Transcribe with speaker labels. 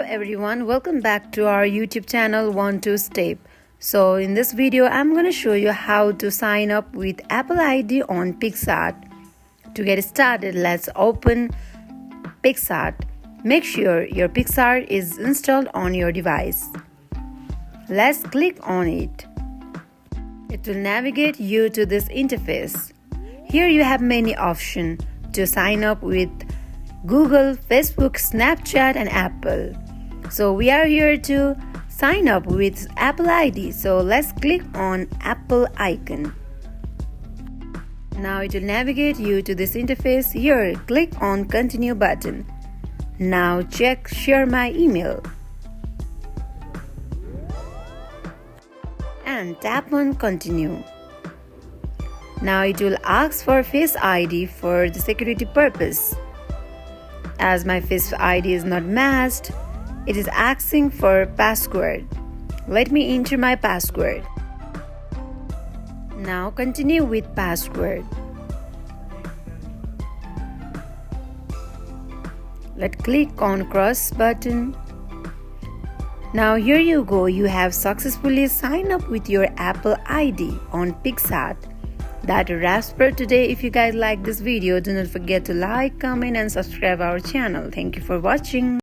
Speaker 1: everyone, welcome back to our YouTube channel 1-2-Step. So in this video I'm going to show you how to sign up with Apple ID on Picsart. To get started, let's open Picsart. Make sure your Picsart is installed on your device. Let's click on it. It will navigate you to this interface. Here you have many options to sign up with Google, Facebook, Snapchat and Apple. So we are here to sign up with Apple ID. So let's click on Apple icon. Now it will navigate you to this interface. Here click on continue button. Now check share my email and tap on continue. Now it will ask for Face ID for the security purpose. As my Face ID is not matched, it is asking for password. Let me enter my password. Now continue with password. Let's click on cross button. Now here you go, you have successfully signed up with your Apple ID on Picsart. That wraps for today. If you guys like this video, do not forget to like, comment and subscribe our channel. Thank you for watching.